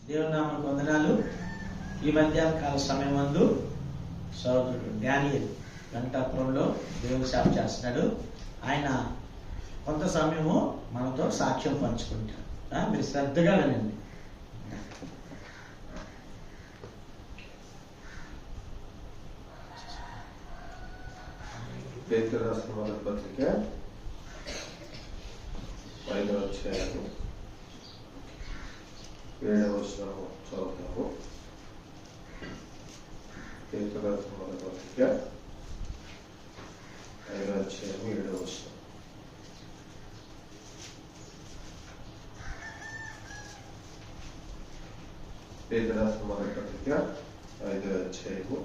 దేవుని నామమునకు వందనాలు. ఈ మధ్యాహ్న కాల సమయం నందు సోదరుడు డానియల్ వెంకటాపురంలో దేవుని సేవ చేస్తున్నాడు. ఆయన కొంత సమయము మనతో సాక్ష్యం పంచుకుంటారు. మీరు శ్రద్ధగా వినండి. పేతురు రాసిన మొదటి పత్రిక 5వ అధ్యాయము 7వ వచనము చదువుతాము. పేతురు రాసిన మొదటి పత్రిక 5వ అధ్యాయము 7వ వచనం. పేతురు రాసిన మొదటి పత్రిక 5వ అధ్యాయము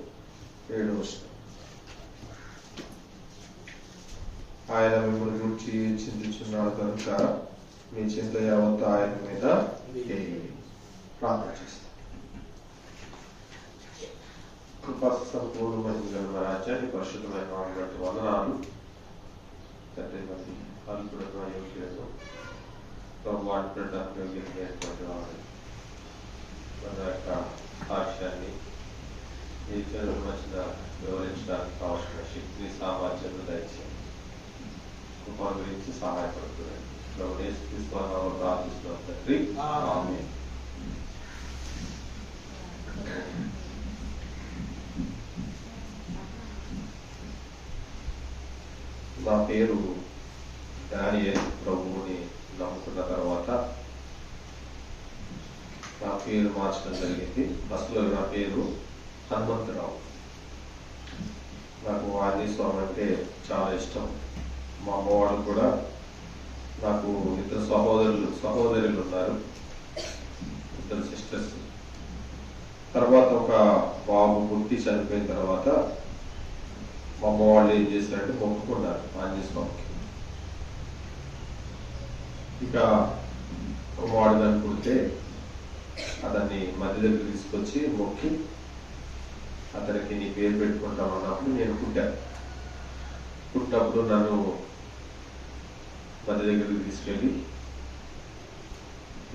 7వ వచనం. ఆయన మిమ్మల్ని గురించి చింతించున్నాడు కనుక మీ చింత యావత్తు ఆయన మీద ప్రార్థన చేస్తాం. కృపా సంపూర్ణమైన రాజ్యాన్ని పరిశుద్ధమైన నామమున బట్టి వందనాలు. తండ్రి మరి అల్పుడైన యోగ్యులను ప్రభు అడ్డడానికి యోగ్యమైనటువంటి వారిని మన యొక్క సాక్ష్యాన్ని ఈ చదువు మధ్య వివరించడానికి కావాల్సిన శక్తిని సామర్థ్యాన్ని దయచేయండి. కృప గురించి సహాయపడుతుంది. ప్రార్థిస్తున్నాం తండ్రి. ఆమేన్. నా పేరు డానియల్. ప్రభువుని నమ్ముకున్న తర్వాత నా పేరు మార్చడం జరిగింది. అసలు నా పేరు హనుమంతరావు. నాకు ఆంజనేయ స్వామి అంటే చాలా ఇష్టం. మా అమ్మవాళ్ళు కూడా, నాకు ఇద్దరు సహోదరులు ఉన్నారు, ఇద్దరు సిస్టర్స్. తర్వాత ఒక బాబు పుట్టి చనిపోయిన తర్వాత మా అమ్మ వాళ్ళు ఏం చేశారంటే మొక్కుకున్నారు ఆంజనేయ స్వామికి. ఇక వాడు దాన్ని పుడితే అతన్ని మధ్య దగ్గర తీసుకొచ్చి మొక్కి అతనికి నీ పేరు పెట్టుకుంటాం అన్నప్పుడు నేను పుట్టినప్పుడు నన్ను మధ్య దగ్గరికి తీసుకెళ్ళి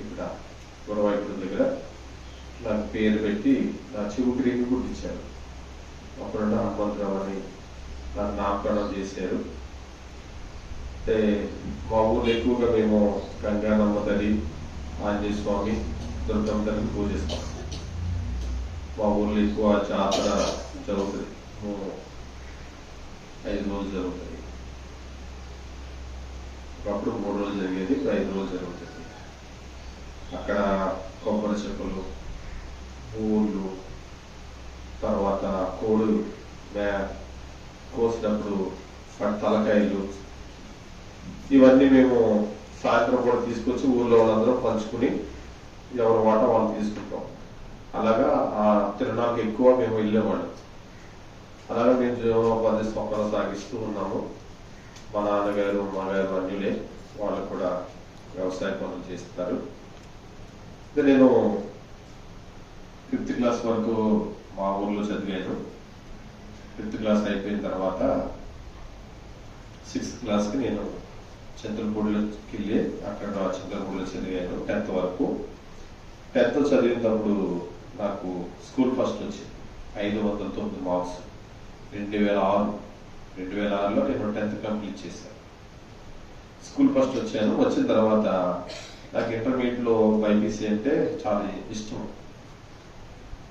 ఇక్కడ గురవాయిపురం దగ్గర నాకు పేరు పెట్టి నా చెవుకి రింగు కుట్టించారు. అప్పుడున్న హనుమంతరావు అని నాకు నామకరణం చేశారు. అంటే మా ఊళ్ళో ఎక్కువగా మేము గంగానమ్మ తల్లి, ఆంజనేయ స్వామి, దుర్గమ్మ తల్లిని పూజిస్తాం. మా ఊళ్ళో ఎక్కువ జాతర జరుగుతుంది. 5 రోజులు జరుగుతుంది. ఒకప్పుడు 3 రోజులు జరిగేది, 5 రోజులు జరుగుతుంది. అక్కడ కొబ్బరి చెప్పులు, ఊళ్ళు, తర్వాత కోళ్ళు కోసినప్పుడు తలకాయలు, ఇవన్నీ మేము సాయంత్రం కూడా తీసుకొచ్చి ఊళ్ళో వాళ్ళందరూ పంచుకుని ఎవరి వాటా వాళ్ళు తీసుకుంటాం. అలాగా ఆ తిరణాలకు ఎక్కువ మేము వెళ్ళేవాళ్ళం. అలాగే మేము జీవనోపాధి కొనసాగిస్తూ ఉన్నాము. మా నాన్నగారు, మా గారు అన్యులే, వాళ్ళు కూడా వ్యవసాయ పనులు చేస్తారు. నేను 5th క్లాస్ వరకు మా ఊర్లో చదివాను. 5th క్లాస్ అయిపోయిన తర్వాత 6th క్లాస్కి నేను చింతలపూడిలోకి వెళ్ళి అక్కడ చింతలపూడిలో చదివాను 10th వరకు. 10th చదివినప్పుడు నాకు స్కూల్ ఫస్ట్ వచ్చింది, 509 మార్క్స్. 2006లో నేను 10th కంప్లీట్ చేశాను. స్కూల్ ఫస్ట్ వచ్చాను. వచ్చిన తర్వాత నాకు ఇంటర్మీడియట్లో బైపీసీ అంటే చాలా ఇష్టం.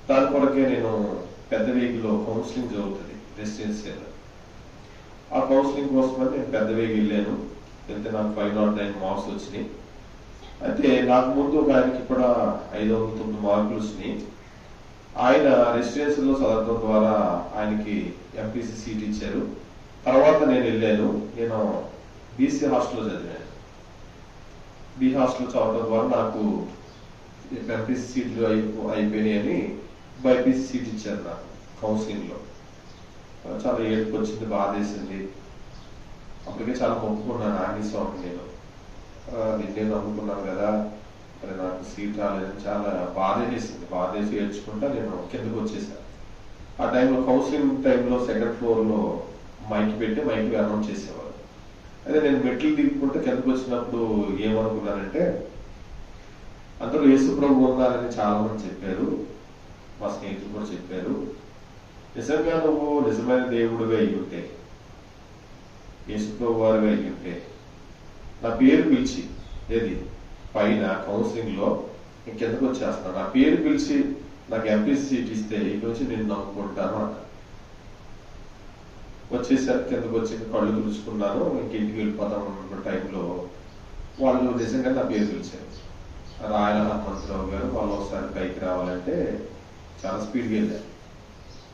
దాని కొరకే నేను పెద్దవేగిలో కౌన్సిలింగ్ జరుగుతుంది రెసిడెన్షియల్. ఆ కౌన్సిలింగ్ కోసమని నేను పెద్దవేగి వెళ్ళాను. వెళ్తే నాకు 509 మార్క్స్ వచ్చినాయి. అయితే నాకు ముందు ఒక ఆయనకి కూడా 509 మార్కులు వచ్చినాయి. ఆయన రెసిడెన్షియల్లో చదవడం ద్వారా ఆయనకి ఎంపీసీ సీట్ ఇచ్చారు. తర్వాత నేను వెళ్ళాను. నేను బీసీ హాస్టల్లో చదివాను. బీ హాస్టల్లో చదవడం ద్వారా నాకు ఎంపీసీ సీట్లు అయిపోయినాయని బైపీసీ సీట్ ఇచ్చారు నాకు కౌన్సిలింగ్లో. చాలా ఏడుపు వచ్చింది, బాధేసింది. అప్పటికే చాలా మొక్కుకున్నాను ఆంజనేయ స్వామి. నిన్నే నమ్ముకున్నాను కదా, మరి నాకు సీట్ రాలేదని చాలా బాధేసింది. బాధేసి ఏడ్చుకుంటా నేను కిందకు వచ్చేసాను. ఆ టైంలో కౌన్సిలింగ్ టైంలో 2nd ఫ్లోర్లో మైక్ పెట్టి మైక్ అనౌన్స్ చేసేవారు. అయితే నేను మెట్లు దిగుకుంటే కిందకు వచ్చినప్పుడు ఏమనుకున్నానంటే అందులో యేసు ప్రభు ఉన్నారని చాలా మంది చెప్పారు, మా స్నేహితులు కూడా చెప్పారు. నిజంగా నువ్వు నిజమైన దేవుడిగా అయి ఉంటే, యేసు ప్రభు వారిగా అయి ఉంటే, నా పేరు పిలిచి, ఏది పైన కౌన్సిలింగ్ లో ఇంకెందుకు వచ్చేస్తున్నాను, నా పేరు పిలిచి నాకు ఎంపీసీ సీట్ ఇస్తే ఇక నుంచి నేను నమ్ముకుంటాను అన్న. వచ్చేసరికి కిందకు వచ్చి కళ్ళు తుడుచుకున్నాను, ఇంటికి వెళ్ళిపోతాం అన్న టైంలో వాళ్ళు నిజంగా నా పేరు పిలిచారు. రాయల హనుమంతరావు గారు వాళ్ళు ఒకసారి పైకి రావాలంటే చాలా స్పీడ్గా వెళ్ళారు.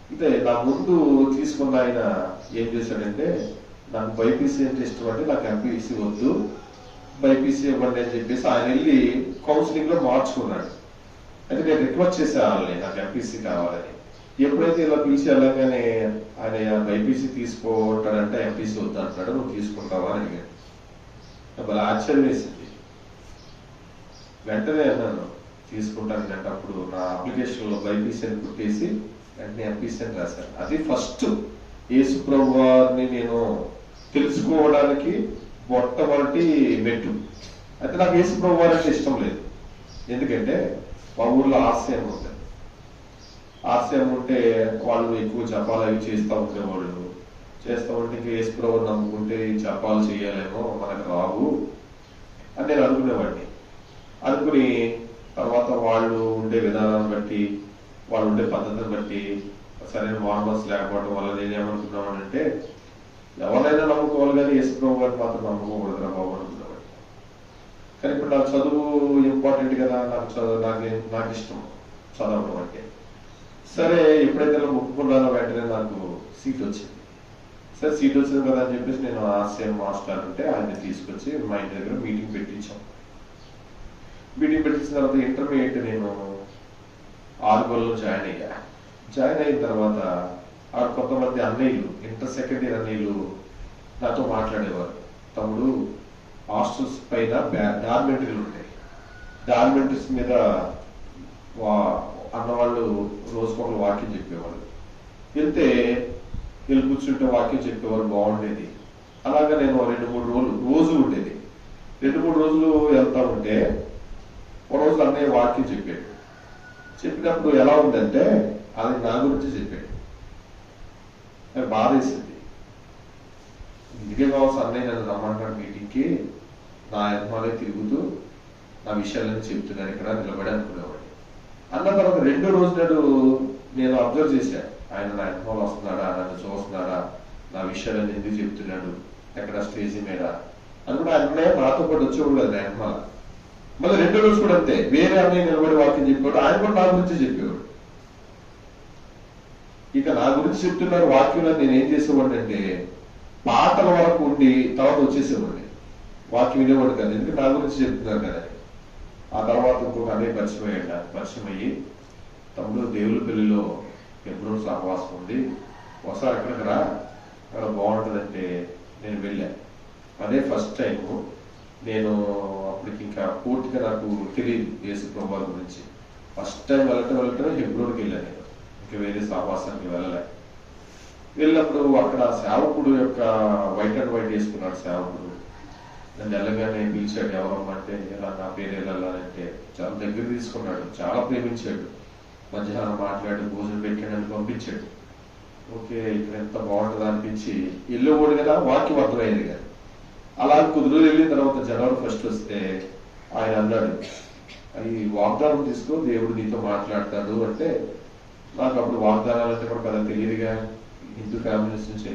అయితే నా ముందు తీసుకున్న ఆయన ఏం చేశాడంటే, నాకు బైపీసీ అంటే ఇష్టం అంటే నాకు ఎంపీసీ వద్దు, బైపీసీ ఇవ్వండి అని చెప్పేసి ఆయన వెళ్ళి కౌన్సిలింగ్ లో మార్చుకున్నాడు. అయితే నేను రిక్వెస్ట్ చేసేవాళ్ళని నాకు ఎంపీసీ కావాలని. ఎప్పుడైతే ఇలా పిలిచి వెళ్ళగానే ఆయన బైపీసీ తీసుకోవటాడంటే ఎంపీసీ వద్దు అంటాడు, నువ్వు తీసుకుంటావా అని అడిగాడు. భలే ఆశ్చర్యం వేసింది. వెంటనే అన్నాను తీసుకుంటాను అంటే, అప్పుడు నా అప్లికేషన్ లో బైపీసీ అని కుట్టేసి వెంటనే ఎంపీసీ అని రాశాను. అది ఫస్ట్ యేసు ప్రభు వారిని నేను తెలుసుకోవడానికి మొట్టమొదటి మెట్టు. అయితే నాకు యేసు ప్రభు వారు అంటే ఇష్టం లేదు. ఎందుకంటే మా ఊర్లో ఆశయం ఉంటుంది. ఆశయం ఉంటే వాళ్ళు ఎక్కువ జపాలు అవి చేస్తూ ఉండేవాళ్ళు. చేస్తూ ఉంటే ఇంకా యేసు ప్రభు నమ్ముకుంటే జపాలు చేయాలేమో మనకు రావు అని నేను అనుకునేవాడిని. అనుకుని తర్వాత వాళ్ళు ఉండే విధానాన్ని బట్టి, వాళ్ళు ఉండే పద్ధతిని బట్టి సరైన మార్మల్స్ లేకపోవడం వల్ల నేనేమనుకున్నామనంటే, ఎవరైనా నమ్ముకోవాలి కానీ యేసు ప్రభు గారిని మాత్రం నమ్ముకోకూడదురా బాబు అనుకున్నామండి. కానీ ఇప్పుడు నాకు చదువు ఇంపార్టెంట్ కదా, నాకు ఇష్టం చదవడం అంటే. సరే ఎప్పుడైతే మొక్కుకున్నానో వెంటనే నాకు సీట్ వచ్చింది. సరే సీట్ వచ్చింది కదా అని చెప్పేసి నేను ఆర్సీఎం మాస్టర్ ఉంటే ఆయన తీసుకొచ్చి మా ఇంటి దగ్గర మీటింగ్ పెట్టించాం. మీటింగ్ పెట్టించిన తర్వాత ఇంటర్మీడియట్ నేను ఆర్గోల్లో జాయిన్ అయ్యా. జాయిన్ అయిన తర్వాత ఆ కొంతమంది అన్నయ్యలు, ఇంటర్ సెకండ్ ఇయర్ అన్నయ్యలు నాతో మాట్లాడేవారు. తమ్ముడు, హాస్టల్స్ పైన డార్మెంటరీలు ఉంటాయి, డార్మెంటరీస్ మీద అన్నవాళ్ళు రోజుకొకరు వాక్యం చెప్పేవాళ్ళు. వెళ్తే వెళ్ళి కూర్చుంటే వాక్యం చెప్పేవారు, బాగుండేది. అలాగా నేను 2-3 రోజులు ఉండేది. 2-3 రోజులు వెళ్తా ఉంటే ఒక రోజు అన్నయ్య వాక్యం చెప్పాడు. చెప్పినప్పుడు ఎలా ఉందంటే అది నా గురించి చెప్పాడు. నాకు బాధ వేసింది. ఇందుకే కావచ్చు అన్నయ్య నన్ను రమ్మంటాడు మీటింగ్కి, నా యజమానే తిరుగుతూ నా విషయాలని చెప్తున్నాను ఇక్కడ నిలబడి అనుకునేవాడు. అన్న తర్వాత 2వ రోజు నాడు నేను అబ్జర్వ్ చేశాను, ఆయన నా యజమాని వస్తున్నాడా, నన్ను చూస్తున్నాడా, నా విషయాలను ఎందుకు చెప్తున్నాడు, ఎక్కడ స్టేజీ మీద అని కూడా అన్నయ్య నాతో పాటు వచ్చేవాడు కదా నా యజమాన. మళ్ళీ 2వ రోజు కూడా అంతే, వేరే అన్నయ్య నిలబడి వాక్యం చెప్పేవాడు, ఆయన కూడా నా గురించి చెప్పేవాడు. ఇక నా గురించి చెప్తున్నారు వాక్యంలో నేను ఏం చేసేవాడిని అంటే, పాటల వరకు ఉండి తర్వాత వచ్చేసేవాడిని, వాక్యం వినేవాడు కదా, ఎందుకంటే నా గురించి చెప్తున్నారు కదా. ఆ తర్వాత ఇంకొక అన్నయ్య పరిచయం అయ్యాడు. పరిచయం అయ్యి, తమ్ముడు దేవుల పెళ్లిలో హెబ్రోన్ సహవాసం ఉంది, ఒకసారి ఎక్కడికి రా, అక్కడ బాగుంటుందంటే నేను వెళ్ళా. అదే ఫస్ట్ టైము. నేను అప్పటికి ఇంకా పూర్తిగా నాకు తెలియదు యేసు ప్రభువు గురించి. ఫస్ట్ టైం వెళ్ళటం హెబ్రోన్కి వెళ్ళాను నేను, ఇంకా వేరే సహవాసానికి వెళ్ళలే. వెళ్ళినప్పుడు అక్కడ సేవకుడు యొక్క వైట్ అండ్ వైట్ వేసుకున్నాడు సేవకుడు. నన్ను వెళ్ళగానే పిలిచాడు, ఎవరమ్మంటే ఎలా నా పేరు వెళ్ళాలంటే చాలా దగ్గర తీసుకున్నాడు, చాలా ప్రేమించాడు. మధ్యాహ్నం మాట్లాడి భోజనం పెట్టాడని పంపించాడు. ఓకే ఇక్కడ ఎంత బాగుంటుంది అనిపించి వెళ్ళేవాడు కదా, వాక్యం అర్థమయ్యేది కదా. అలా కొద్ది రోజులు వెళ్ళిన తర్వాత జనవరి 1 వస్తే ఆయన అన్నాడు, ఈ వాగ్దానం తీసుకో, దేవుడు నీతో మాట్లాడతాడు అంటే. నాకు అప్పుడు వాగ్దానాలు అంటే కూడా పెద్ద తెలియదుగా, హిందూ ఫ్యామిలీస్ నుంచి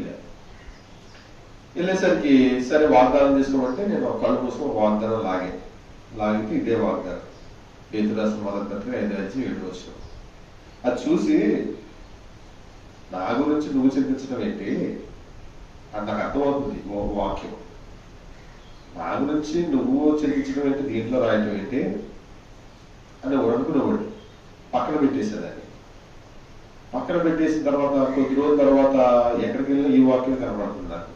వెళ్ళేసరికి సరే వాగ్దానం తీసుకోమంటే నేను కళ్ళు మూసుకొని వాగ్దానం లాగితే ఇదే వాగ్దానం, పేతురాసిన మొదటి పత్రిక 5:7 అది చూసి నా గురించి నువ్వు చింతించడం ఏంటి అని నాకు అర్థమవుతుంది. వాక్యం నా గురించి నువ్వు చింతించడం ఏంటి, దీంట్లో రాయటం ఏంటి అని అనుకునేవాడు. పక్కన పెట్టేసేదాన్ని. పక్కన పెట్టేసిన తర్వాత కొద్ది రోజుల తర్వాత ఎక్కడికి వెళ్ళినా ఈ వాక్యం కనబడుతుంది నాకు,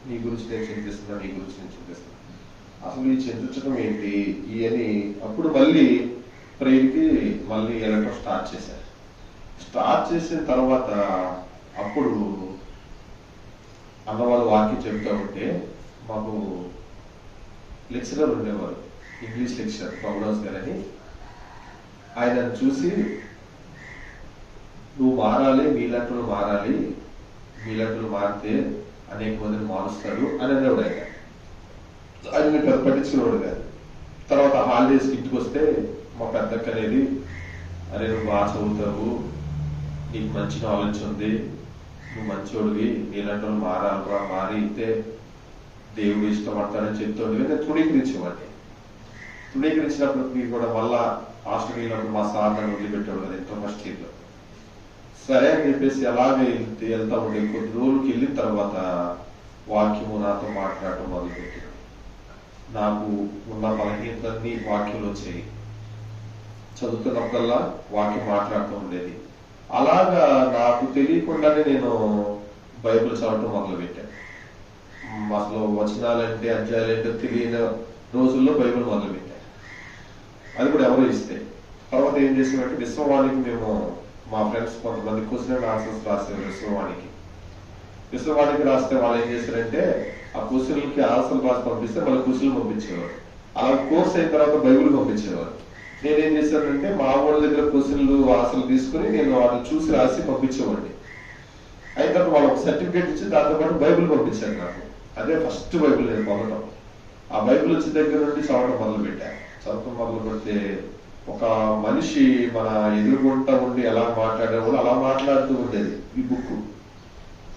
నీ గురించి నేను చింతిస్తున్నా, నీ గురించి నేను చింతిస్తున్నా. అసలు ఈ చింతించడం ఏంటి అని అప్పుడు మళ్ళీ ప్రేయర్కి మళ్ళీ వెళ్ళటం స్టార్ట్ చేశారు. స్టార్ట్ చేసిన తర్వాత అప్పుడు అన్నవాళ్ళు వాక్యం చెబుతూ ఉంటే మాకు లెక్చరర్ ఉండేవారు, ఇంగ్లీష్ లెక్చరర్ పౌరాస్ గారని. ఆయనను చూసి నువ్వు మారాలి, మీలాంటి మారాలి, మీలాంటి మారితే అనేక మందిని మారుస్తాడు అని అనేవాడు. ఆయన పెద్ద పట్టించుకునేవాడు కాదు. తర్వాత హాలిడేస్కి ఇంటికి వస్తే మా పెద్దక్క అనేది, అరే నువ్వు బాగా చదువుతావు, నీకు మంచి నాలెడ్జ్ ఉంది, నువ్వు మంచోడివి, నీలాంటి వాళ్ళు మారాలరా, మారితే దేవుడు ఇష్టపడతాడని చెప్తుండే. నేను తృణీకరించేవాడిని. తృణీకరించినప్పటికీ కూడా మళ్ళా హాస్టల్కి వెళ్ళినప్పుడు మా సార్ నన్ను వదిలిపెట్టాడు కదా ఇంటర్ ఫస్ట్ ఇయర్లో. సరే అని చెప్పేసి అలాగే వెళ్తా ఉండే. కొద్ది రోజులకి వెళ్ళిన తర్వాత వాక్యము నాతో మాట్లాడటం మొదలుపెట్టాడు. నాకు ఉన్న బలహీనతలన్నీ వాక్యంలో వచ్చాయి. చదువుతున్నప్పుడల్లా వాక్యం మాట్లాడుతూ ఉండేది. అలాగా నాకు తెలియకుండానే నేను బైబిల్ చదవటం మొదలుపెట్టాను. అసలు వచనాలంటే అధ్యాయాలంటే తెలియని రోజుల్లో బైబిల్ మొదలుపెట్టాను. అది కూడా ఎవరో ఇస్తే. తర్వాత ఏం చేసామంటే విశ్వవాణికి మేము మా ఫ్రెండ్స్ కొంతమంది క్వశ్చన్ ఆన్సర్స్ రాసేవారు. విశ్వవాణికి రాస్తే వాళ్ళు ఏం చేశారంటే ఆ క్వశ్చన్లకి ఆన్సర్లు రాసి పంపిస్తే మళ్ళీ క్వశ్చన్లు పంపించేవారు. అలా కోర్స్ అయిన తర్వాత బైబిల్ పంపించేవారు. నేనేం చేశానంటే మా వాళ్ళ దగ్గర క్వశ్చన్లు ఆన్సర్లు తీసుకుని నేను వాళ్ళని చూసి రాసి పంపించేవాడిని. అయిన తర్వాత వాళ్ళు ఒక సర్టిఫికేట్ ఇచ్చి దాంతో పాటు బైబిల్ పంపించారు నాకు. అదే ఫస్ట్ బైబిల్ నేను పొందడం. ఆ బైబిల్ వచ్చే దగ్గర నుండి చదవడం మొదలుపెట్టాను. చదవడం మొదలు పెడితే ఒక మనిషి మన ఎదురుగుంటా ఉండి ఎలా మాట్లాడేవాడు అలా మాట్లాడుతూ ఉండేది ఈ బుక్.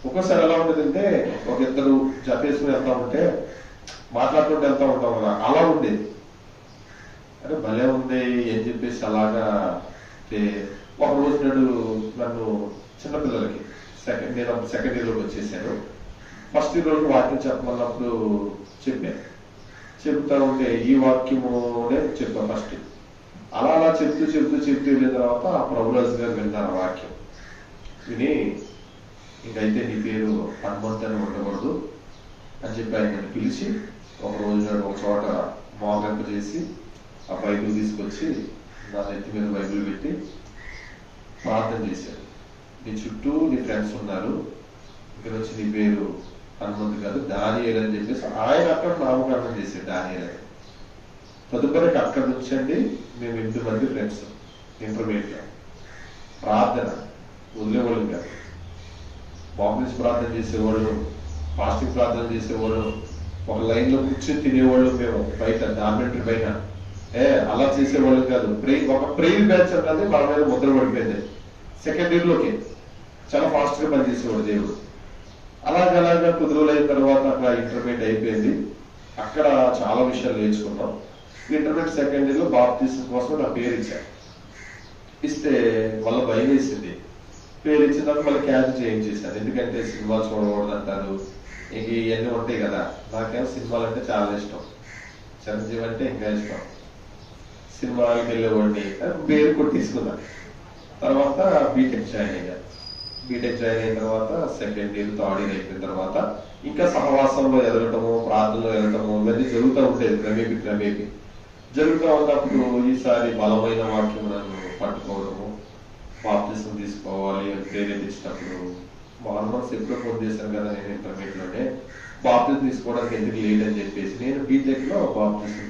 ఒక్కోసారి ఎలా ఉండేది అంటే ఒక ఇద్దరు జపేసుకుని వెళ్తా ఉంటే మాట్లాడుతుంటే వెళ్తా ఉంటాం కదా, అలా ఉండేది. అంటే భలే ఉంది అని చెప్పేసి అలాగా. ఒక రోజు నాడు నన్ను చిన్నపిల్లలకి నేను సెకండ్ ఇయర్లోకి వచ్చేసాను. ఫస్ట్ ఇయర్ వాక్యం చెప్పమన్నప్పుడు చెప్పాను. చెప్తా ఉంటే ఈ వాక్యమునే చెప్పాను ఫస్ట్. అలా అలా చెప్తూ వెళ్ళిన తర్వాత ఆ ప్రభురాజు గారు విన్నారు వాక్యం. విని ఇంకైతే నీ పేరు హనుమంత్ అని ఉండకూడదు అని చెప్పి ఆయన పిలిచి ఒక రోజు నాడు ఒక చోట మోగంపు చేసి ఆ బైబిల్ తీసుకొచ్చి నా నెత్తి మీద బైబిల్ పెట్టి ప్రార్థన చేశారు. నీ చుట్టూ నీ ఫ్రెండ్స్ ఉన్నారు, ఇక్కడ వచ్చి నీ పేరు హనుమంత్ కాదు దానియేలు అని చెప్పేసి ఆయన అక్కడ నామకరణం చేశాడు దానియేలు అని. తదుపరికి అక్కడ నుంచి అండి మేము 8 మంది ఫ్రెండ్స్ ఇంటర్మీడియట్ లో. ప్రార్థన వదిలేవాళ్ళు కాదు. బాప్టిస్ట్ ప్రార్థన చేసేవాళ్ళు, ఫాస్టింగ్ ప్రార్థన చేసేవాళ్ళు, ఒక లైన్ లో కూర్చొని తినేవాళ్ళు. మేము బయట డార్మెంటరీ పైన అలా చేసేవాళ్ళు కాదు. ఒక ప్రేయర్ బ్యాచ్ అన్నది మన మీద ముద్ర పడిపోయింది. సెకండ్ ఇయర్ లోకి చాలా ఫాస్ట్ గా పనిచేసేవాడు దేవుడు. అలాగలాగా కొద్ది రోజులు అయిన తర్వాత అక్కడ ఇంటర్మీడియట్ అయిపోయింది. అక్కడ చాలా విషయాలు నేర్చుకున్నాం. ఇంటర్మీడియట్ సెకండ్ ఇయర్ లో బాప్టిజం కోసం నా పేరు ఇచ్చాను. ఇస్తే మళ్ళీ భయం వేసింది. పేరు ఇచ్చిన తర్వాత మళ్ళీ క్యాన్సిల్ చేయించేసాను. ఎందుకంటే సినిమాలు చూడకూడదు అంటారు, ఇంక ఇవన్నీ ఉంటాయి కదా. నాకేమో సినిమాలు అంటే చాలా ఇష్టం, చిరంజీవి అంటే ఇంకా ఇష్టం. సినిమాలకు వెళ్ళేవాడిని పేరు కొట్టేసుకున్నాను. తర్వాత బీటెక్ జాయిన్ అయ్యాను. బీటెక్ జాయిన్ అయిన తర్వాత సెకండ్ ఇయర్ థర్డ్ ఇయర్ అయిపోయిన తర్వాత ఇంకా సహవాసంలో ఎదగటము, ప్రార్థనలో ఎదగటము ఇవన్నీ జరుగుతూ ఉండేది. క్రమేపీ జరుగుతూ ఉన్నప్పుడు ఈసారి బలమైన వాక్యం నన్ను పట్టుకోవడము, బాప్టిజం తీసుకోవాలి అని ప్రేరేపించినప్పుడు మా హనుమంత్ ఎప్పుడో ఫోన్ చేశాను కదా నేను ఇంటర్మీడియట్ లోనే, బాప్టిజం తీసుకోవడానికి ఎందుకు లేట్ అని చెప్పేసి నేను బీటెక్ లో బాప్టిజం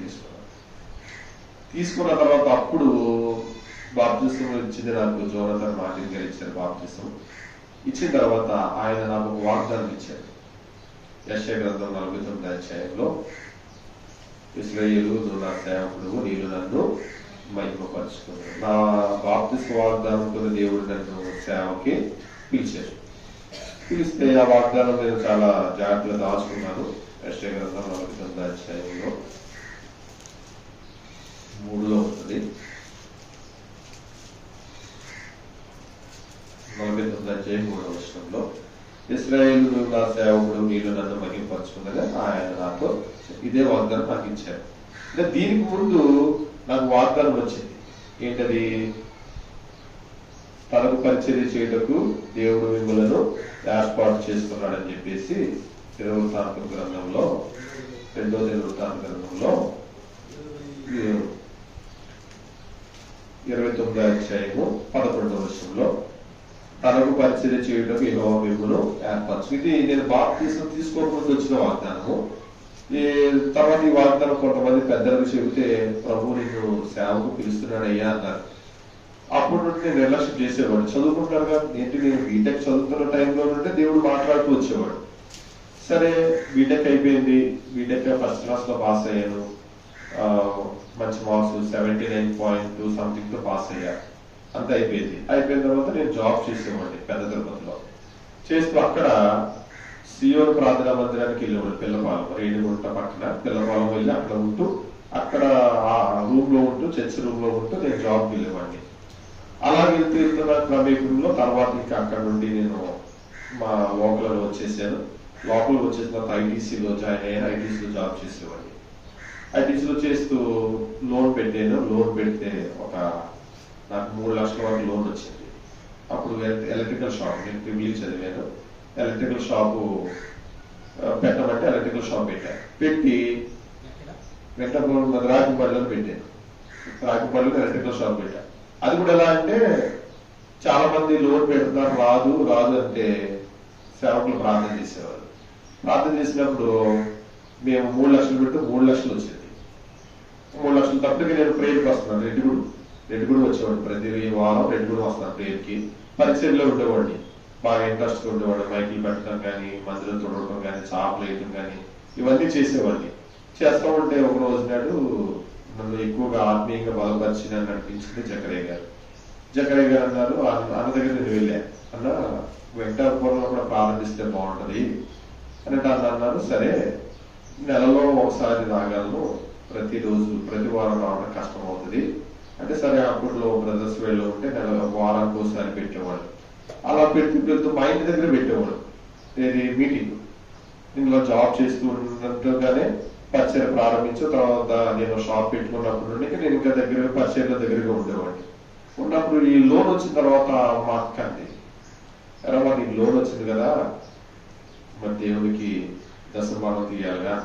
తీసుకున్న తర్వాత అప్పుడు బాప్టిజం ఇచ్చింది నాకు జోనథన్ మార్టిన్ గారు ఇచ్చారు. బాప్టిజం ఇచ్చిన తర్వాత ఆయన నాకు ఒక వాగ్దానం ఇచ్చారు. యెషయా గ్రంథం 49వ అధ్యాయంలో ఇశ్రాయేలు నువ్వు నా సేవకుడు, నీవు నన్ను మహిమపరుచుకున్నాడు. నా బాప్తిస్మ వాగ్దానంతో దేవుడు నన్ను సేవకి పిలిచారు. పిలిస్తే ఆ వాగ్దానం నేను చాలా జాగ్రత్తగా దాచుకున్నాను. యెషయా గ్రంథం 49వ అధ్యాయంలో 3లో ఉంటుంది. 49వ అధ్యాయం 3వ వచనంలో ఇశ్రాయేలు నువ్వు నా సేవకుడు, నీళ్ళు నన్ను మహిమపరుచుకున్నది ఆయన నాతో ఇదే వాగ్దానం నాకు ఇచ్చారు. అంటే దీనికి ముందు నాకు వాగ్దానం వచ్చింది. ఏంటది? తనకు పరిచర్య చేయటకు దేవుడు మిమ్మలను ఏర్పాటు చేసుకున్నాడని చెప్పేసి 2వ వృత్తాంత గ్రంథంలో 2వ వృత్తాంత గ్రంథంలో 29వ అధ్యాయము 11వ వచనంలో తనకు పరిచర్య చేయటకు యెహోవా మిమ్మును ఏర్పరచు. ఇది నేను బాప్తిసం తీసుకోకముందు వచ్చిన వాగ్దానము. తర్వాత ఈ వాగ్దానం కొంతమంది పెద్దలకు చెబితే ప్రభు నిన్ను సేవకు పిలుస్తున్నాడు అయ్యా అన్నారు. అప్పుడు నుండి నేను నిర్లక్ష్యం చేసేవాడు. చదువుకుంటారు కదా ఏంటి, నేను బీటెక్ చదువుతున్న టైంలో నుండి దేవుడు మాట్లాడుతూ వచ్చేవాడు. సరే బీటెక్ అయిపోయింది, బీటెక్ ఫస్ట్ క్లాస్ లో పాస్ అయ్యాను, మంచి మార్క్స్ 79.2 సంథింగ్ తో పాస్ అయ్యా. అంత అయిపోయింది. అయిపోయిన తర్వాత నేను జాబ్ చేసేవాడిని పెద్ద తిరుపతిలో. చేస్తూ అక్కడ సియోన్ ప్రార్థనా మందిరానికి వెళ్ళేవాడు, పిల్లపాలెం రేణిగుంట పక్కన పిల్లపాలెం వెళ్ళి అక్కడ ఉంటూ, అక్కడ ఆ రూమ్ లో ఉంటూ, చర్చ్ రూమ్ లో ఉంటూ నేను జాబ్కి వెళ్ళేవాడిని. అలా వెళ్తున్న క్రమేపంలో తర్వాత ఇంకా అక్కడ నుండి నేను మా లోకల్లో వచ్చేసాను. లోకల్ వచ్చేసిన తర్వాత ఐటీసీలో జాయిన్ అయ్యాను. ఐటీసీలో జాబ్ చేసేవాడిని. ఐటీసీలో చేస్తూ లోన్ పెట్టాను. లోన్ పెడితే నాకు 3 లక్షల వరకు లోన్ వచ్చింది. అప్పుడు ఎలక్ట్రికల్ షాప్, నేను ట్రిపుల్ చదివాను. ఎలక్ట్రికల్ షాపు పెట్టమంటే ఎలక్ట్రికల్ షాప్ పెట్టాను. పెట్టి రాజంపల్లిలో పెట్టాను. రాజంపల్లిలో ఎలక్ట్రికల్ షాప్ పెట్టాను. అది కూడా ఎలా అంటే చాలా మంది లోన్ పెడుతున్నారు, రాదు రాదు అంటే సేవకులు ప్రార్థన చేసేవారు. ప్రార్థన చేసినప్పుడు మేము 3 లక్షలు పెడితే 3 లక్షలు వచ్చింది. 3 లక్షలు తప్పటికి నేను ప్రేయర్కి వస్తున్నాను. రెడ్డిగూడు వచ్చేవాడిని. ప్రతి వారం రెడ్డిగూడు వస్తున్నాను ప్రేయర్కి. పరిచయంలో ఉండేవాడిని. బాగా ఇంట్రెస్ట్ ఉండేవాడు. మైకిల్ పెట్టడం కానీ, మందిరం తుడవడం కానీ, చాపలు వేయడం కానీ ఇవన్నీ చేసేవాడిని. చేస్తూ ఉంటే ఒక రోజు నాడు నన్ను ఎక్కువగా ఆత్మీయంగా బలపరిచి నన్ను నడిపించింది జకరయ్య గారు. జకరయ్య గారు అన్నారు, అన్న దగ్గర నేను వెళ్ళా, అన్న వెంకటాపురంలో కూడా ప్రారంభిస్తే బాగుంటది అని అన్నారు. సరే నెలలో ఒకసారి రాగలను, ప్రతిరోజు ప్రతి వారం రావడం కష్టం అవుతుంది అంటే సరే అప్పట్లో బ్రదర్స్ వేళ్ళు ఉంటే వారానికి ఒకసారి పెట్టేవాడు. అలా పెడుతూ మా ఇంటి దగ్గర పెట్టేవాడు. ఏది మీటింగ్. ఇందులో జాబ్ చేస్తూ ఉన్నట్టుగానే పరిచయం ప్రారంభించు. తర్వాత నేను షాప్ పెట్టుకున్నప్పుడు నుండి నేను ఇంకా పరిచయంలో దగ్గరగా ఉండేవాడిని. ఉన్నప్పుడు ఈ లోన్ వచ్చిన తర్వాత మా అక్క అంది, ఎరా మరి లోన్ వచ్చింది కదా, మరి దేవునికి దశమానం తీయాలిగా.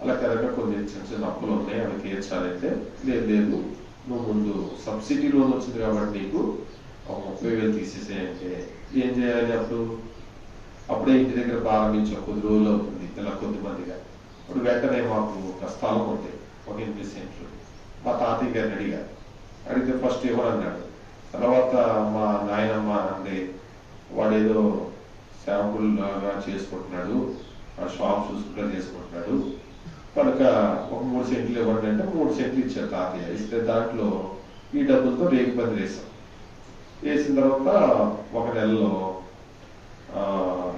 అలా కనుక కొన్ని చిన్న చిన్న అప్పులు ఉన్నాయి, అవి తీర్చాలంటే లేదు నువ్వు ముందు సబ్సిడీ లోన్ వచ్చింది కాబట్టి నీకు 30,000 తీసేసేయంటే ఏం చేయాలి. అప్పుడే ఇంటి దగ్గర ప్రారంభించాం, కొద్ది రోజులు అవుతుంది ఇలా కొద్దిమందిగా. ఇప్పుడు వెంటనే మాకు ఒక స్థలం ఉంది, ఒక 8 సెంట్లు. మా తాతయ్య గారిని అడిగితే ఫస్ట్ ఇవ్వడన్నాడు. తర్వాత మా నాయనమ్మ అంది, వాడేదో సేవకులుగా చేసుకుంటున్నాడు, షాప్ చూసుకుంటూ చేసుకుంటున్నాడు కనుక ఒక 3 సెంట్లు ఇవ్వండి అంటే 3 సెంట్లు ఇచ్చారు తాతయ్య. ఇస్తే దాంట్లో ఈ డబ్బులతో రేగు పంది వేసాం. వేసిన తర్వాత ఒక నెలలో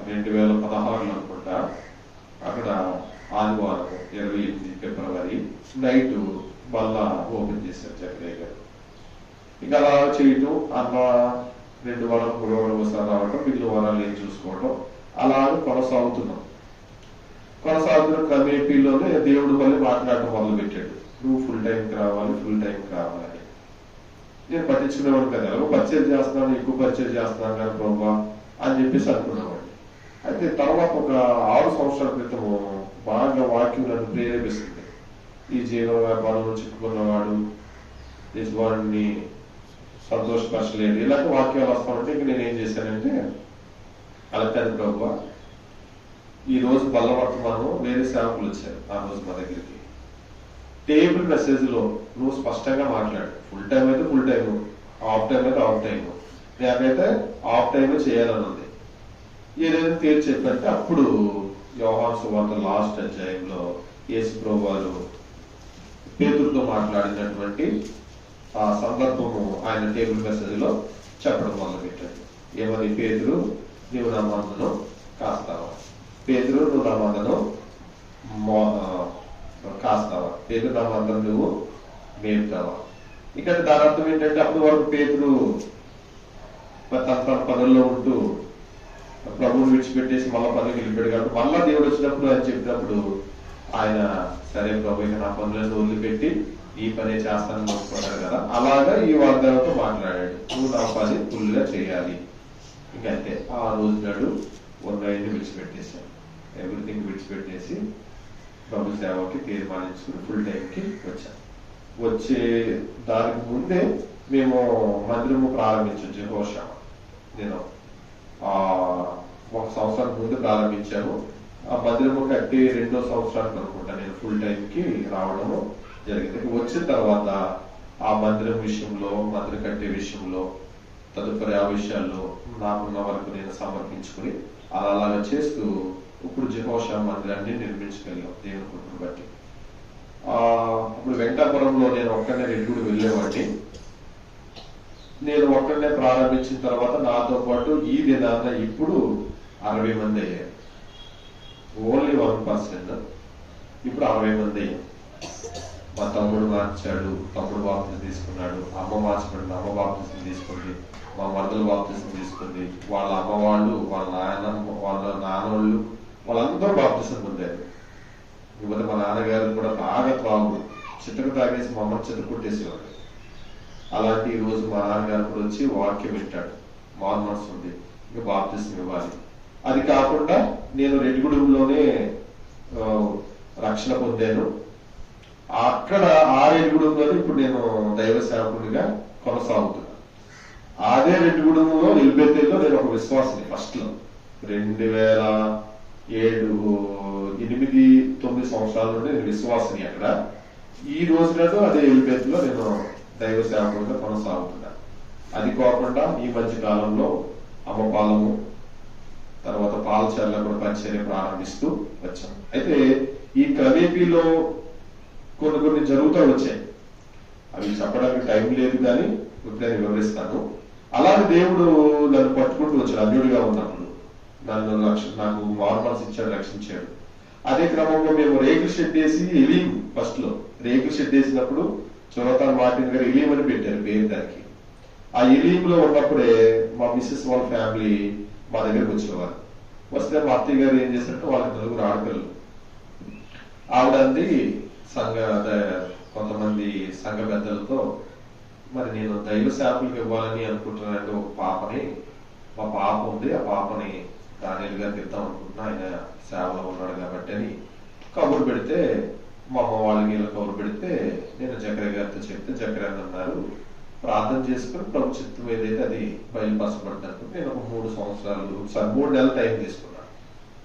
2016 అనుకుంటా అక్కడ ఆదివారం 28 ఫిబ్రవరి నైట్ మళ్ళా ఓపెన్ చేశారు జగరయ్య గారు. ఇంకా అలా చేయటం, అన్న 2 వారాలు 3 వారాలు ఒకసారి రావటం, మిగిలిన వారాలు ఏం చూసుకోవటం, అలా కొనసాగుతున్న క్రమేపీలోనే దేవుడు మళ్ళీ మాట్లాడటం మొదలు పెట్టాడు. నువ్వు ఫుల్ టైంకి రావాలి. నేను పట్టించుకునేవాడు కదా, ఎలాగో పరిచయం చేస్తున్నాను, ఎక్కువ పరిచయం చేస్తున్నాను కానీ ప్రభా అని చెప్పేసి అనుకునేవాడిని. అయితే తర్వాత ఒక 6 సంవత్సరాల క్రితము బాగా వాక్యం నన్ను ప్రేరేపిస్తుంది. ఈ జీవన వ్యాపారంలో చిక్కుకున్నవాడు యజమానుని సంతోషపరచలేడు, ఇలాంటి వాక్యాలు వస్తామంటే ఇంక నేను ఏం చేశానంటే, అలా కాదు ప్రభా, ఈ రోజు బలవర్తమానం వేరే సేవకులు వచ్చారు ఆ రోజు మా దగ్గరికి. టేబుల్ మెసేజ్ లో నువ్వు స్పష్టంగా మాట్లాడు, ఫుల్ టైం అయితే ఫుల్ టైం, హాఫ్ టైం అయితే హాఫ్ టైం. నాకైతే హాఫ్ టైం చేయాలని ఉంది. ఏదైనా తేల్చి చెప్పంటే అప్పుడు యోహాను సువార్త లాస్ట్ అధ్యాయంలో యేసు ప్రభువు వారు పేతురుతో మాట్లాడినటువంటి ఆ సందర్భము ఆయన టేబుల్ మెసేజ్ లో చెప్పడం మొదలు పెట్టాడు. ఏమని? పేతురు నీవు నా మందను కాస్తావా, పేతురు నువ్వు నా మందను కాస్తావా, పేతురు నా మందను నువ్వు మేపుతావా. ఇక్కడ దాని అర్థం ఏంటంటే అప్పుడు వరకు పేతురు తన పనుల్లో ఉంటూ ప్రభువుని విడిచిపెట్టేసి మళ్ళా పనులకు వెళ్ళిపోయాడు కాబట్టి మళ్ళా దేవుడు వచ్చినప్పుడు ఆయన చెప్పినప్పుడు ఆయన సరే ప్రభు ఇక నా పనులను వదిలిపెట్టి ఈ పనే చేస్తానని అనుకున్నాడు కదా, అలాగా ఈ వాగ్దానంతో మాట్లాడాడు. నువ్వు నా పని ఫుల్గా చేయాలి. ఇంకంతే. ఆ రోజు నాడు ఉన్నయన్ని విడిచిపెట్టేశాను, ఎవ్రీథింగ్ విడిచిపెట్టేసి ప్రభు సేవకి తీర్మానించుకుని ఫుల్ టైంకి వచ్చాను. వచ్చే దానికి ముందే మేము మందిరము ప్రారంభించాం. జెహోషా నేను 1 సంవత్సరానికి ముందు ప్రారంభించాము. ఆ మందిరము కట్టి 2వ సంవత్సరానికి అనుకుంటా నేను ఫుల్ టైంకి రావడము జరిగింది. వచ్చిన తర్వాత ఆ మందిరం విషయంలో, మందిరం కట్టే విషయంలో, తదుపరి ఆ విషయాల్లో నాకున్న వరకు నేను సమర్పించుకుని అలాగా చేస్తూ ఇప్పుడు జెహోషా మందిరాన్ని నిర్మించగలిగాం దేవుని కృపను బట్టి. అప్పుడు వెంకటాపురంలో నేను ఒక్కనే రెడ్డిగూడి వెళ్ళేవాడిని. నేను ఒక్కడనే ప్రారంభించిన తర్వాత నాతో పాటు ఈ దినాన ఇప్పుడు 60 మంది అయ్యారు. ఓన్లీ 1%. ఇప్పుడు 60 మంది అయ్యారు. మా తమ్ముడు మార్చాడు, తమ్ముడు బాప్తిజం తీసుకున్నాడు. అమ్మ మార్చబడిన అమ్మ బాప్తిజం తీసుకుంది. మా మరదలు బాప్తిజం తీసుకుంది. వాళ్ళ అమ్మ వాళ్ళు, వాళ్ళ నాన్నోళ్ళు వాళ్ళందరూ బాప్తిజం పొందారు. ఇకపోతే మా నాన్నగారు కూడా బాగా తాగుడు, చిత్తకు తాగేసి మా అమ్మ చిత్త కొట్టేసేవాడు. అలాంటి ఈ రోజు మా నాన్నగారు కూడా వచ్చి వాక్యం వింటాడు. మారు మనసు ఉంది, ఇంకా బాప్తిజం ఇవ్వాలి. అది కాకుండా నేను రెడ్డిగూడెంలోనే రక్షణ పొందాను. అక్కడ ఆ రెడ్డిగూడెంలోనే ఇప్పుడు నేను దైవ సేవకుడిగా కొనసాగుతున్నాను. అదే రెడ్డిగూడెంలో ఎల్బెత్తేలో నేను ఒక విశ్వాసిని. ఫస్ట్ లో 2007-8-9 సంవత్సరాల నుండి నేను విశ్వాసిని అక్కడ. ఈ రోజు నాడు అదే ఎల్బెత్తులో నేను దైవ సేవకుడిగా కొనసాగుతున్నా. అది కాకుండా ఈ మధ్య కాలంలో అమ్మపాలము, తర్వాత పాలచర్ల కూడా పరిచర్య ప్రారంభిస్తూ వచ్చాం. అయితే ఈ క్రమేపీలో కొన్ని జరుగుతూ వచ్చాయి. అవి చెప్పడానికి టైం లేదు, కానీ ఇప్పుడు వివరిస్తాను. అలాగే దేవుడు నన్ను పట్టుకుంటూ వచ్చాడు. అన్యుడిగా ఉన్నప్పుడు నాకు మారు మనసు ఇచ్చాడు, రక్షించాడు. అదే క్రమంలో మేము రేకుల షెడ్ వేసి ఎలీం, ఫస్ట్ లో రేకుల షెడ్ వేసినప్పుడు చోరతాన్ మార్టిన్ గారు ఎలీం అని పెట్టారు పేరు దానికి. ఆ ఎలీం లో ఉన్నప్పుడే మా మిస్సెస్ వాళ్ళ ఫ్యామిలీ మా దగ్గరకు వచ్చేవారు. వస్తే మా అత్తయ్య గారు ఏం చేశారంటే వాళ్ళకి 4 ఆడపిల్లలు. ఆవిడంది కొంతమంది సంఘ పెద్దలతో, మరి నేను దైవ సేవకులకు ఇవ్వాలని అనుకుంటున్నానంటే ఒక పాపని, మా పాప ఉంది, ఆ పాపని దానియల్ గారికి ఇద్దాం అనుకుంటున్నా, ఆయన సేవలో ఉన్నాడు కాబట్టి అని కబురు పెడితే, మా అమ్మ వాళ్ళకి ఇలా కబురు పెడితే నేను జకర్యా గారితో చెప్తే జకర్యా అన్నారు ప్రార్థన చేసుకుని ప్రభు చిత్తం ఏదైతే అది బయలుపరచబడ్డాను. నేను ఒక 3 నెలలు టైం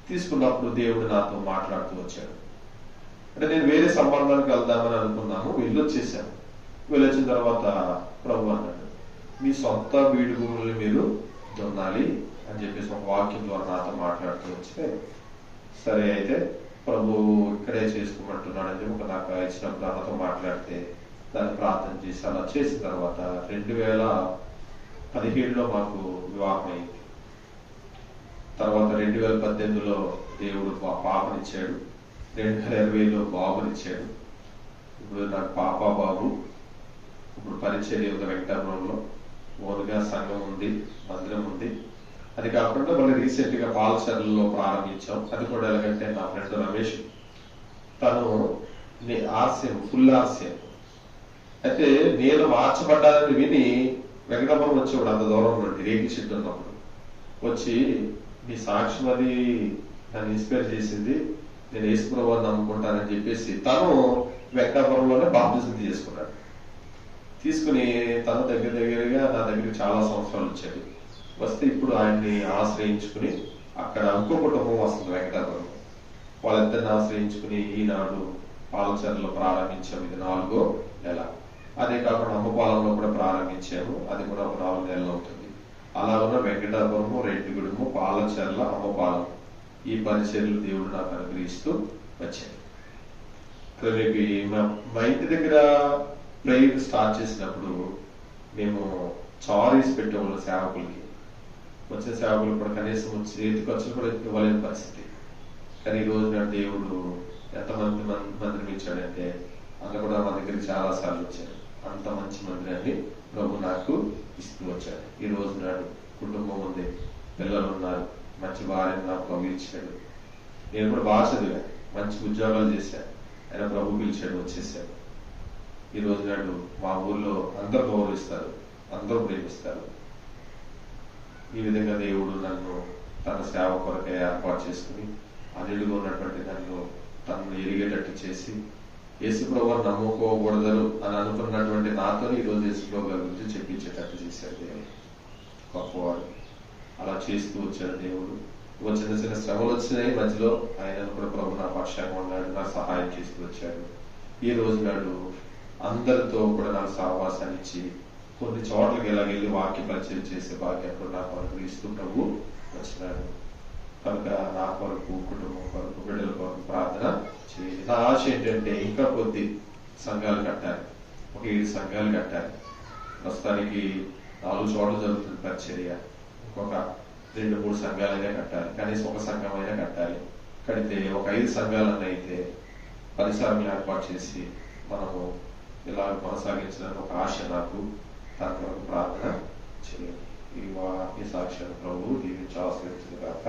తీసుకున్నప్పుడు దేవుడు నాతో మాట్లాడుతూ వచ్చాడు. అంటే నేను వేరే సంబంధానికి వెళ్దామని అనుకున్నాము, వెళ్ళొచ్చేసాను. వెళ్ళొచ్చిన తర్వాత ప్రభు అన్నాడు, మీ సొంత బీడు భూముల్ని మీరు దున్నాలి అని చెప్పేసి ఒక వాక్యం ద్వారా నాతో మాట్లాడుతూ వస్తే, సరే అయితే ప్రభు ఇక్కడే చేసుకోమంటున్నాడని చెప్పి నాకు ఇచ్చినప్పుడు అన్నతో మాట్లాడితే దాన్ని ప్రార్థన చేసి అలా చేసిన తర్వాత 2017లో మాకు వివాహం అయింది. తర్వాత 2018లో దేవుడు పాపనిచ్చాడు. 2020లో బాబునిచ్చాడు. ఇప్పుడు నాకు పాప బాబు. ఇప్పుడు పరిచర్య ఉంది వెంకటాపురంలో. ఓన్గా సంఘం ఉంది, మందిరం ఉంది. అది కాకుండా మళ్ళీ రీసెంట్ గా పాలచర్లలో ప్రారంభించాం. అది కూడా ఎలాగంటే నా ఫ్రెండ్ రమేష్, తను ఫుల్ ఆర్సిఎం. అయితే నేను మార్చబడ్డానని విని వెంకటాపురం వచ్చేవాడు, అంత దూరం నుండి రేగి షెడ్ ఉన్నప్పుడు వచ్చి, మీ సాక్ష్యం అది నన్ను ఇన్స్పైర్ చేసింది, నేను యేసుప్రభువుని నమ్ముకుంటానని చెప్పేసి తను వెంకటాపురంలోనే బాప్తిజం చేసుకున్నాడు. తీసుకుని తను దగ్గరగా నా దగ్గరికి చాలా సంవత్సరాలు వచ్చాడు. వస్తే ఇప్పుడు ఆయన్ని ఆశ్రయించుకుని అక్కడ ఇంకో కుటుంబం వస్తుంది వెంకటాపురం. వాళ్ళిద్దరిని ఆశ్రయించుకుని ఈనాడు పాలచర్లో ప్రారంభించాము. ఇది 4వ నెల. అదే కాకుండా అమ్మపాలెంలో కూడా ప్రారంభించాము. అది కూడా ఒక 4 నెలలు అవుతుంది. అలా ఉన్న వెంకటాపురము, రెడ్డిగూడెము, పాలచర్ల, అమ్మపాలెం ఈ పరిచర్యలు దేవుడు నాకు అనుగ్రహిస్తూ వచ్చాడు. మా ఇంటి దగ్గర ప్రేయర్ స్టార్ట్ చేసినప్పుడు మేము చారీస్ పెట్టేవాళ్ళు సేవకులకి. వచ్చిన సేవకులు కూడా కనీసం చేతి ఖర్చులు కూడా ఇవ్వలేని పరిస్థితి. కానీ ఈ రోజు నాడు దేవుడు ఎంతమంది మందిరం ఇచ్చాడంటే, అందులో కూడా మా దగ్గరికి చాలా సార్లు వచ్చారు. అంత మంచి మందిరాన్ని ప్రభు నాకు ఇస్తూ వచ్చాడు. ఈ రోజు నాడు కుటుంబం ఉంది, పిల్లలు ఉన్నారు, మంచి భార్యను నాకు ప్రభు ఇచ్చాడు. నేను కూడా బాగా చదివాను, మంచి ఉద్యోగాలు చేశాను. ఆయన ప్రభు పిలిచాడు, వచ్చేసాడు. ఈ రోజు నాడు మా ఊర్లో అందరూ గౌరవిస్తారు, అందరూ ప్రేమిస్తారు. ఈ విధంగా దేవుడు నన్ను తన సేవ కొరకే ఏర్పాటు చేసుకుని అన్యుడిగా ఉన్నటువంటి నన్ను తనను ఎరిగేటట్టు చేసి, యేసుప్రభువుని నమ్ముకోకూడదు అని అనుకున్నటువంటి నాతో ఈ రోజు యేసుప్రభు గారి గురించి చెప్పించేటట్టు చేశాడు దేవుడు. గొప్పవాడు. అలా చేస్తూ వచ్చాడు దేవుడు. చిన్న చిన్న శ్రమలు వచ్చినాయి మధ్యలో, ఆయన కూడా ప్రభు నా పక్షంగా ఉన్నాడు, నాకు సహాయం చేస్తూ వచ్చాడు. ఈ రోజు నాడు అందరితో కూడా నాకు సహవాసాన్ని ఇచ్చి కొన్ని చోట్లకి ఇలాగెళ్ళి వాక్య పరిచయం చేసే భాగ్యం కూడా నాకు అనుగ్రహిస్తూ ప్రభు వచ్చినాడు. కనుక నా కొరకు, కుటుంబం కొరకు, బిడ్డల కొరకు ప్రార్థన చేయాలి. నా ఆశ ఏంటంటే ఇంకా కొద్ది సంఘాలు కట్టాలి, ఒక 7 సంఘాలు కట్టాలి. ప్రస్తుతానికి 4 చోట్ల జరుగుతుంది పరిచర్య. ఇంకొక 2-3 సంఘాలైనా కట్టాలి, కనీసం ఒక సంఘం అయినా కట్టాలి. కడితే ఒక 5 సంఘాలన్నా అయితే పరిసరాలను ఏర్పాటు చేసి మనము ఇలా కొనసాగించాలని ఒక ఆశ నాకు. దాని కొరకు ప్రార్థన చేయాలి. ఈ సాక్ష్యాన్ని ప్రభు దీవించి ఆశ్రయించిన కాక.